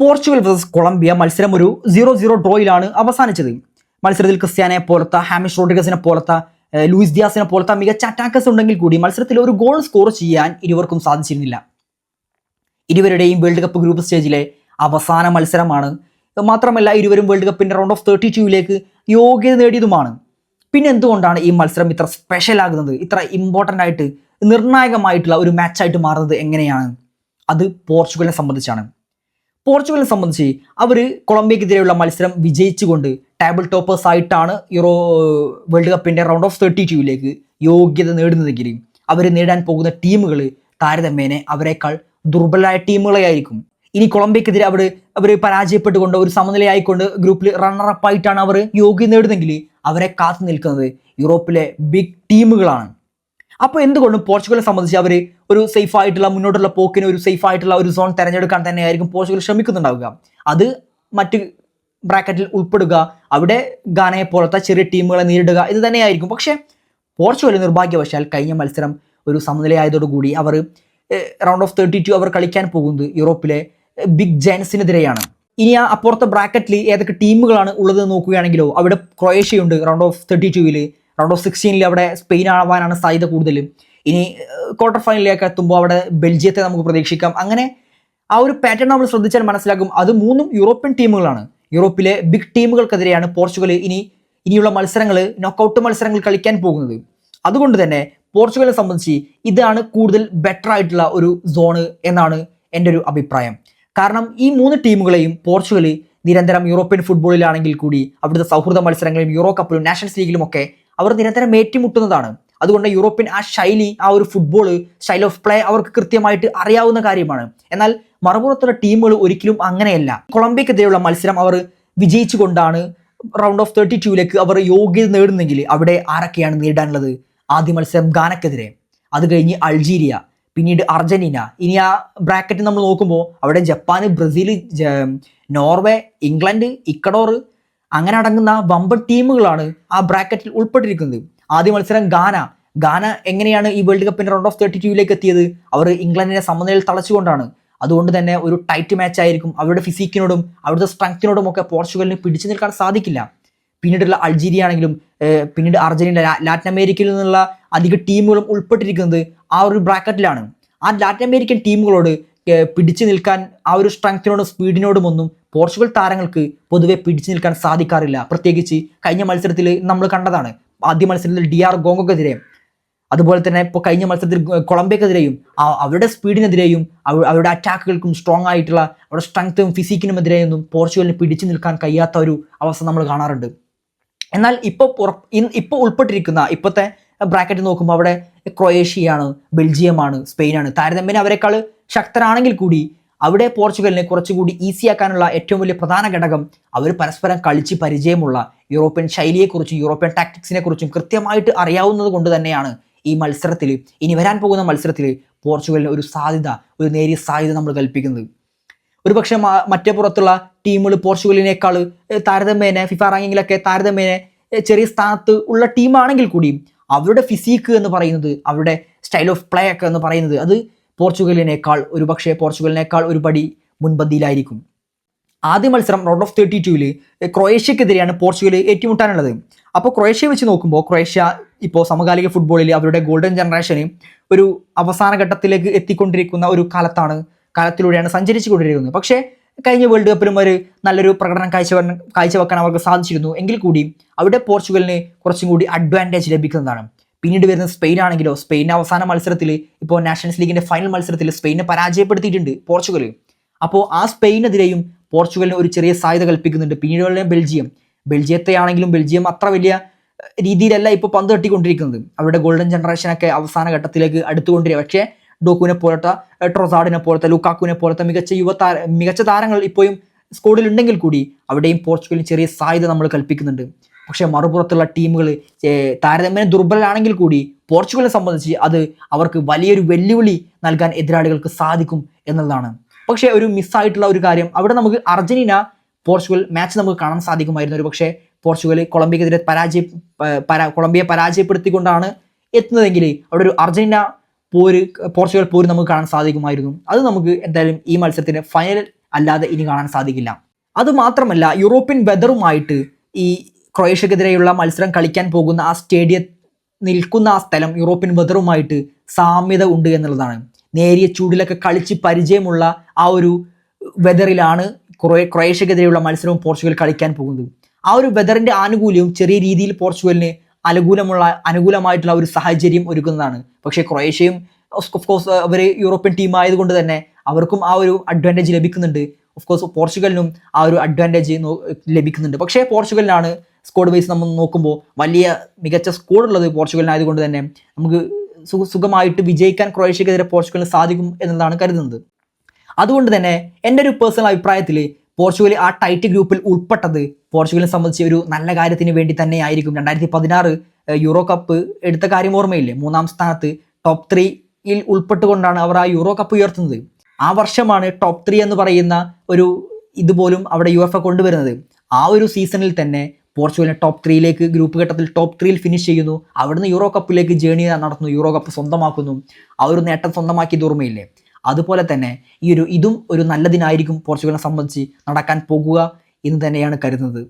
Portugal versus Colombia മത്സരം ഒരു 0-0 ഡ്രോയിലാണ് അവസാനിച്ചത്. മത്സരത്തിൽ ക്രിസ്ത്യാനെ പോലത്തെ, ഹാമിഷ് റോഡ്രിഗസിനെ പോലത്തെ, ലൂയിസ് ദിയാസിനെ പോലത്തെ മികച്ച അറ്റാക്കേഴ്സ് ഉണ്ടെങ്കിൽ കൂടി മത്സരത്തിൽ ഒരു ഗോൾ സ്കോർ ചെയ്യാൻ ഇരുവർക്കും സാധിച്ചിരുന്നില്ല. ഇരുവരുടെയും വേൾഡ് കപ്പ് ഗ്രൂപ്പ് സ്റ്റേജിലെ അവസാന മത്സരമാണ്. മാത്രമല്ല ഇരുവരും വേൾഡ് കപ്പിന്റെ റൗണ്ട് ഓഫ് 32 യോഗ്യത നേടിയതുമാണ്. പിന്നെ എന്തുകൊണ്ടാണ് ഈ മത്സരം ഇത്ര സ്പെഷ്യൽ ആകുന്നത്, ഇത്ര ഇമ്പോർട്ടൻ്റ് ആയിട്ട് നിർണായകമായിട്ടുള്ള ഒരു മാച്ചായിട്ട് മാറുന്നത് എങ്ങനെയാണ്? അത് പോർച്ചുഗലിനെ സംബന്ധിച്ചാണ്. പോർച്ചുഗലിനെ സംബന്ധിച്ച് അവർ കൊളംബിയക്കെതിരെയുള്ള മത്സരം വിജയിച്ചുകൊണ്ട് ടേബിൾ ടോപ്പേഴ്സ് ആയിട്ടാണ് വേൾഡ് കപ്പിന്റെ റൗണ്ട് ഓഫ് 32 യോഗ്യത നേടുന്നതെങ്കിൽ അവർ നേടാൻ പോകുന്ന ടീമുകൾ താരതമ്യേന അവരെക്കാൾ ദുർബലരായ ടീമുകളായിരിക്കും. ഇനി കൊളംബിയക്കെതിരെ അവർ പരാജയപ്പെട്ടുകൊണ്ട് ഒരു സമനിലയായിക്കൊണ്ട് ഗ്രൂപ്പിൽ റണ്ണറപ്പ് ആയിട്ടാണ് അവർ യോഗ്യത നേടുന്നെങ്കിൽ അവരെ കാത്തു നിൽക്കുന്നത് യൂറോപ്പിലെ ബിഗ് ടീമുകളാണ്. അപ്പോൾ എന്തുകൊണ്ടും പോർച്ചുഗലിനെ സംബന്ധിച്ച് അവർ ഒരു സേഫ് ആയിട്ടുള്ള മുന്നോട്ടുള്ള പോക്കിന് ഒരു സേഫ് ആയിട്ടുള്ള ഒരു സോൺ തിരഞ്ഞെടുക്കാൻ തന്നെയായിരിക്കും പോർച്ചുഗൽ ശ്രമിക്കുന്നുണ്ടാവുക. അത് മറ്റ് ബ്രാക്കറ്റിൽ ഉൾപ്പെടുക, അവിടെ ഗാനയെ പോലത്തെ ചെറിയ ടീമുകളെ നേരിടുക, ഇത് തന്നെയായിരിക്കും. പക്ഷേ പോർച്ചുഗൽ നിർഭാഗ്യവശാൽ കഴിഞ്ഞ മത്സരം ഒരു സമനിലയായതോടുകൂടി അവർ റൗണ്ട് ഓഫ് 32 അവർ കളിക്കാൻ പോകുന്നത് യൂറോപ്പിലെ ബിഗ് ജയൻസിനെതിരെയാണ്. ഇനി ആ അപ്പുറത്തെ ബ്രാക്കറ്റിൽ ഏതൊക്കെ ടീമുകളാണ് ഉള്ളത് നോക്കുകയാണെങ്കിലോ അവിടെ ക്രൊയേഷ്യയുണ്ട് റൗണ്ട് ഓഫ് 32. റൗണ്ട് ഓഫ് 16 അവിടെ സ്പെയിൻ ആവാനാണ് സാധ്യത കൂടുതൽ. ഇനി ക്വാർട്ടർ ഫൈനലിലേക്ക് എത്തുമ്പോൾ അവിടെ ബെൽജിയത്തെ നമുക്ക് പ്രതീക്ഷിക്കാം. അങ്ങനെ ആ ഒരു പാറ്റേൺ നമ്മൾ ശ്രദ്ധിച്ചാൽ മനസ്സിലാക്കും അത് മൂന്നും യൂറോപ്യൻ ടീമുകളാണ്. യൂറോപ്പിലെ ബിഗ് ടീമുകൾക്കെതിരെയാണ് പോർച്ചുഗൽ ഇനിയുള്ള മത്സരങ്ങൾ, നോക്കൌട്ട് മത്സരങ്ങൾ കളിക്കാൻ പോകുന്നത്. അതുകൊണ്ട് തന്നെ പോർച്ചുഗലിനെ സംബന്ധിച്ച് ഇതാണ് കൂടുതൽ ബെറ്റർ ആയിട്ടുള്ള ഒരു സോണ് എന്നാണ് എൻ്റെ ഒരു അഭിപ്രായം. കാരണം ഈ മൂന്ന് ടീമുകളെയും പോർച്ചുഗൽ നിരന്തരം യൂറോപ്യൻ ഫുട്ബോളിലാണെങ്കിൽ കൂടി അവിടുത്തെ സൗഹൃദ മത്സരങ്ങളിലും യൂറോ കപ്പിലും നാഷൻസ് ലീഗിലും ഒക്കെ അവർ നിരന്തരം ഏറ്റുമുട്ടുന്നതാണ്. അതുകൊണ്ട് യൂറോപ്യൻ ആ ശൈലി, ആ ഒരു ഫുട്ബോൾ സ്റ്റൈൽ ഓഫ് പ്ലേ അവർക്ക് കൃത്യമായിട്ട് അറിയാവുന്ന കാര്യമാണ്. എന്നാൽ മറുപുറത്തുള്ള ടീമുകൾ ഒരിക്കലും അങ്ങനെയല്ല. കൊളംബിയക്കെതിരെയുള്ള മത്സരം അവർ വിജയിച്ചുകൊണ്ടാണ് റൗണ്ട് ഓഫ് 32 അവർ യോഗ്യത നേടുന്നെങ്കിൽ അവിടെ ആരൊക്കെയാണ് നേരിടാനുള്ളത്? ആദ്യ മത്സരം ഗാനക്കെതിരെ, അത് കഴിഞ്ഞ് അൾജീരിയ, പിന്നീട് അർജന്റീന. ഇനി ആ ബ്രാക്കറ്റ് നമ്മൾ നോക്കുമ്പോൾ അവിടെ Japan, Brazil, Norway, England, Ecuador അങ്ങനെ അടങ്ങുന്ന വമ്പൻ ടീമുകളാണ് ആ ബ്രാക്കറ്റിൽ ഉൾപ്പെട്ടിരിക്കുന്നത്. ആദ്യ മത്സരം ഗാന എങ്ങനെയാണ് ഈ വേൾഡ് കപ്പിന്റെ റൗണ്ട് ഓഫ് 32 എത്തിയത്? അവർ ഇംഗ്ലണ്ടിനെ സമനിലയിൽ തളച്ചുകൊണ്ടാണ്. അതുകൊണ്ട് തന്നെ ഒരു ടൈറ്റ് മാച്ച് ആയിരിക്കും. അവരുടെ ഫിസിക്കിനോടും അവിടുത്തെ സ്ട്രെങ്ത്തിനോടും ഒക്കെ പോർച്ചുഗലിന് പിടിച്ചു നിൽക്കാൻ സാധിക്കില്ല. പിന്നീടുള്ള അൾജീരിയ ആണെങ്കിലും പിന്നീട് അർജന്റീന, ലാറ്റിൻ അമേരിക്കയിൽ നിന്നുള്ള അധിക ടീമുകളും ഉൾപ്പെട്ടിരിക്കുന്നത് ആ ഒരു ബ്രാക്കറ്റിലാണ്. ആ ലാറ്റിൻ അമേരിക്കൻ ടീമുകളോട് പിടിച്ചു നിൽക്കാൻ ആ ഒരു സ്ട്രെങ്ത്തിനോടും സ്പീഡിനോടും ഒന്നും പോർച്ചുഗൽ താരങ്ങൾക്ക് പൊതുവെ പിടിച്ചു നിൽക്കാൻ സാധിക്കാറില്ല. പ്രത്യേകിച്ച് കഴിഞ്ഞ മത്സരത്തിൽ നമ്മൾ കണ്ടതാണ്. ആദ്യ മത്സരത്തിൽ DR കോങ്കോക്കെതിരെ, അതുപോലെ തന്നെ ഇപ്പോൾ കഴിഞ്ഞ മത്സരത്തിൽ കൊളംബിയക്കെതിരെയും അവരുടെ സ്പീഡിനെതിരെയും അവരുടെ അറ്റാക്കുകൾക്കും സ്ട്രോങ് ആയിട്ടുള്ള അവരുടെ സ്ട്രെങ്ത്തും ഫിസിക്കിനും എതിരെയൊന്നും പോർച്ചുഗലിന് പിടിച്ചു നിൽക്കാൻ കഴിയാത്ത ഒരു അവസ്ഥ നമ്മൾ കാണാറുണ്ട്. എന്നാൽ ഇപ്പോൾ ഉൾപ്പെട്ടിരിക്കുന്ന ഇപ്പോഴത്തെ ബ്രാക്കറ്റ് നോക്കുമ്പോൾ അവിടെ ക്രൊയേഷ്യയാണ്, ബെൽജിയമാണ്, സ്പെയിനാണ്. താരതമ്യേന അവരെക്കാൾ ശക്തരാണെങ്കിൽ കൂടി അവിടെ പോർച്ചുഗലിനെ കുറച്ചുകൂടി ഈസിയാക്കാനുള്ള ഏറ്റവും വലിയ പ്രധാന ഘടകം അവർ പരസ്പരം കളിച്ച് പരിചയമുള്ള യൂറോപ്യൻ ശൈലിയെക്കുറിച്ചും യൂറോപ്യൻ ടാക്ടിക്സിനെ കുറിച്ചും കൃത്യമായിട്ട് അറിയാവുന്നത് കൊണ്ട് തന്നെയാണ് ഈ മത്സരത്തിൽ, ഇനി വരാൻ പോകുന്ന മത്സരത്തിൽ പോർച്ചുഗലിന് ഒരു നേരിയ സാധ്യത നമ്മൾ കൽപ്പിക്കുന്നത്. ഒരുപക്ഷെ മറ്റേ പുറത്തുള്ള ടീമുകൾ പോർച്ചുഗലിനേക്കാൾ താരതമ്യേന ഫിഫ റാങ്കിങ്ങിലൊക്കെ താരതമ്യേന ചെറിയ സ്ഥാനത്ത് ഉള്ള ടീമാണെങ്കിൽ കൂടി അവരുടെ ഫിസിക്ക് എന്ന് പറയുന്നത്, അവരുടെ സ്റ്റൈൽ ഓഫ് പ്ലേ ഒക്കെ എന്ന് പറയുന്നത് അത് പോർച്ചുഗലിനേക്കാൾ ഒരു പടി മുൻപന്തിയിലായിരിക്കും. ആദ്യ മത്സരം റൗണ്ട് ഓഫ് 32 ക്രൊയേഷ്യക്കെതിരെയാണ് പോർച്ചുഗൽ ഏറ്റുമുട്ടാനുള്ളത്. അപ്പോൾ ക്രൊയേഷ്യ വെച്ച് നോക്കുമ്പോൾ ക്രൊയേഷ്യ ഇപ്പോൾ സമകാലിക ഫുട്ബോളിൽ അവരുടെ ഗോൾഡൻ ജനറേഷന് ഒരു അവസാന ഘട്ടത്തിലേക്ക് എത്തിക്കൊണ്ടിരിക്കുന്ന ഒരു കാലത്തിലൂടെയാണ് സഞ്ചരിച്ചു കൊണ്ടിരിക്കുന്നത്. പക്ഷേ കഴിഞ്ഞ വേൾഡ് കപ്പിലും ഒരു നല്ലൊരു പ്രകടനം കാഴ്ചവെക്കാൻ അവർക്ക് സാധിച്ചിരുന്നു. എങ്കിൽ കൂടി അവിടെ പോർച്ചുഗലിന് കുറച്ചും കൂടി അഡ്വാൻറ്റേജ് ലഭിക്കുന്നതാണ്. പിന്നീട് വരുന്ന സ്പെയിൻ ആണെങ്കിലോ, സ്പെയിൻ അവസാന മത്സരത്തിൽ ഇപ്പോൾ നാഷൻസ് ലീഗിന്റെ ഫൈനൽ മത്സരത്തിൽ സ്പെയിനെ പരാജയപ്പെടുത്തിയിട്ടുണ്ട് പോർച്ചുഗൽ. അപ്പോൾ ആ സ്പെയിനെതിരെയും പോർച്ചുഗലിന് ഒരു ചെറിയ സാധ്യത കൽപ്പിക്കുന്നുണ്ട്. പിന്നീട് ബെൽജിയത്തെ ആണെങ്കിലും ബെൽജിയം അത്ര വലിയ രീതിയിലല്ല ഇപ്പോൾ പന്ത് തട്ടിക്കൊണ്ടിരിക്കുന്നത്. അവരുടെ ഗോൾഡൻ ജനറേഷനൊക്കെ അവസാന ഘട്ടത്തിലേക്ക് അടുത്തുകൊണ്ടിരിക്കുക. പക്ഷേ ഡോക്കുവിനെ പോലത്തെ, ട്രൊസാർഡിനെ പോലത്തെ, ലുക്കാക്കുവിനെ പോലത്തെ മികച്ച താരങ്ങൾ ഇപ്പോഴും സ്ക്വാഡിൽ ഉണ്ടെങ്കിൽ കൂടി അവിടെയും പോർച്ചുഗലിന് ചെറിയ സാധ്യത നമ്മൾ കൽപ്പിക്കുന്നുണ്ട്. പക്ഷേ മറുപുറത്തുള്ള ടീമുകൾ താരതമ്യേന ദുർബലരാണെങ്കിൽ കൂടി പോർച്ചുഗലിനെ സംബന്ധിച്ച് അത് അവർക്ക് വലിയൊരു വെല്ലുവിളി നൽകാൻ എതിരാളികൾക്ക് സാധിക്കും എന്നുള്ളതാണ്. പക്ഷേ ഒരു മിസ്സായിട്ടുള്ള ഒരു കാര്യം, അവിടെ നമുക്ക് അർജന്റീന പോർച്ചുഗൽ മാച്ച് നമുക്ക് കാണാൻ സാധിക്കുമായിരുന്നു. ഒരു പക്ഷേ പോർച്ചുഗൽ കൊളംബിയക്കെതിരെ കൊളംബിയയെ പരാജയപ്പെടുത്തിക്കൊണ്ടാണ് എത്തുന്നതെങ്കിൽ അവിടെ ഒരു പോർച്ചുഗൽ പോര് നമുക്ക് കാണാൻ സാധിക്കുമായിരുന്നു. അത് നമുക്ക് എന്തായാലും ഈ മത്സരത്തിന്റെ ഫൈനൽ അല്ലാതെ ഇനി കാണാൻ സാധിക്കില്ല. അതുമാത്രമല്ല യൂറോപ്യൻ വെതറുമായിട്ട് ഈ ക്രൊയേഷ്യക്കെതിരെയുള്ള മത്സരം കളിക്കാൻ പോകുന്ന ആ സ്റ്റേഡിയം നിൽക്കുന്ന ആ സ്ഥലം യൂറോപ്യൻ വെതറുമായിട്ട് സാമ്യത ഉണ്ട് എന്നുള്ളതാണ്. നേരിയ ചൂടിലൊക്കെ കളിച്ച് പരിചയമുള്ള ആ ഒരു വെതറിലാണ് ക്രൊയേഷ്യക്കെതിരെയുള്ള മത്സരവും പോർച്ചുഗൽ കളിക്കാൻ പോകുന്നത്. ആ ഒരു വെതറിന്റെ ആനുകൂല്യവും ചെറിയ രീതിയിൽ പോർച്ചുഗലിന് അനുകൂലമായിട്ടുള്ള ഒരു സാഹചര്യം ഒരുക്കുന്നതാണ്. പക്ഷേ ക്രൊയേഷ്യയും ഓഫ് കോഴ്സ് അവർ യൂറോപ്യൻ ടീം ആയതുകൊണ്ട് തന്നെ അവർക്കും ആ ഒരു അഡ്വാൻറ്റേജ് ലഭിക്കുന്നുണ്ട്. ഓഫ് കോഴ്സ് പോർച്ചുഗലിനും ആ ഒരു അഡ്വാൻറ്റേജ് ലഭിക്കുന്നുണ്ട്. പക്ഷേ പോർച്ചുഗലിനാണ് സ്കോഡ് വൈസ് നമ്മൾ നോക്കുമ്പോൾ വലിയ മികച്ച സ്കോഡ് ഉള്ളത് പോർച്ചുഗലിനായതുകൊണ്ട് തന്നെ നമുക്ക് സുഖമായിട്ട് വിജയിക്കാൻ ക്രൊയേഷ്യക്കെതിരെ പോർച്ചുഗലിന് സാധിക്കും എന്നതാണ് കരുതുന്നത്. അതുകൊണ്ട് തന്നെ എൻ്റെ ഒരു പേഴ്സണൽ അഭിപ്രായത്തിൽ പോർച്ചുഗൽ ആ ടൈറ്റ് ഗ്രൂപ്പിൽ ഉൾപ്പെട്ടത് പോർച്ചുഗലിനെ സംബന്ധിച്ച് ഒരു നല്ല കാര്യത്തിന് വേണ്ടി തന്നെ ആയിരിക്കും. 2016 യൂറോ കപ്പ് എടുത്ത കാര്യം ഓർമ്മയില്ലേ? 3-ാം സ്ഥാനത്ത് ടോപ്പ് 3-യിൽ ഉൾപ്പെട്ടുകൊണ്ടാണ് അവർ ആ യൂറോ കപ്പ് ഉയർത്തുന്നത്. ആ വർഷമാണ് ടോപ്പ് 3 എന്ന് പറയുന്ന ഒരു ഇതുപോലും അവിടെ UEFA കൊണ്ടുവരുന്നത്. ആ ഒരു സീസണിൽ തന്നെ പോർച്ചുഗലിനെ ടോപ്പ് 3-യിലേക്ക് ഗ്രൂപ്പ് ഘട്ടത്തിൽ ടോപ്പ് 3-യിൽ ഫിനിഷ് ചെയ്യുന്നു. അവിടുന്ന് യൂറോ കപ്പിലേക്ക് ജേണി നടത്തുന്നു, യൂറോ കപ്പ് സ്വന്തമാക്കുന്നു. ആ ഒരു നേട്ടം സ്വന്തമാക്കിയത് ഓർമ്മയില്ലേ? അതുപോലെ തന്നെ ഇതും ഒരു നല്ലതിനായിരിക്കും പോർച്ചുഗലിനെ സംബന്ധിച്ച് നടക്കാൻ പോകുക എന്ന് തന്നെയാണ് കരുതുന്നത്.